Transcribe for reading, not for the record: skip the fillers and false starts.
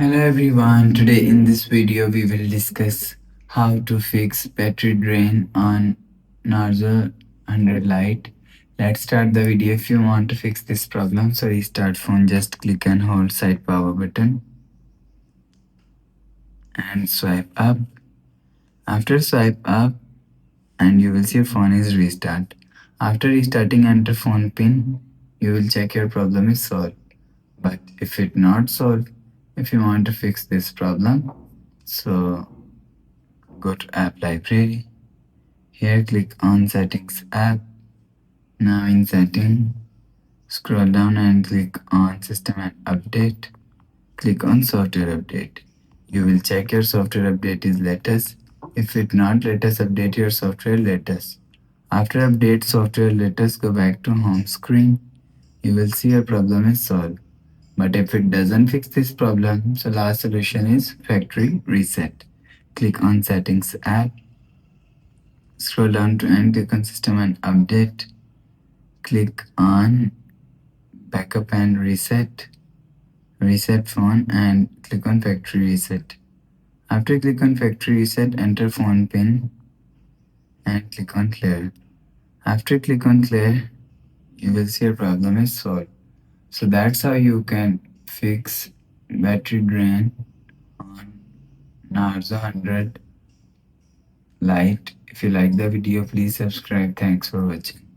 Hello everyone, today in this video we will discuss how to fix battery drain on Narzo 100 Lite. Let's start the video. If you want to fix this problem, so restart phone, just click and hold side power button and swipe up. After swipe up and you will see your phone is restart. After restarting, enter phone pin. You will check your problem is solved. But if it not solved, if you want to fix this problem, so go to app library. Here click on settings app. Now in setting, scroll down and click on system and update. Click on software update. You will check your software update is latest. If it not latest, update your software latest. After update software latest, go back to home screen. You will see your problem is solved. But if it doesn't fix this problem, so last solution is factory reset. Click on settings app. Scroll down to end, click on system and update. Click on backup and reset. Reset phone and click on factory reset. After click on factory reset, enter phone pin and click on clear. After click on clear, you will see your problem is solved. So that's how you can fix battery drain on Narzo 100 Lite. If you like the video, please subscribe. Thanks for watching.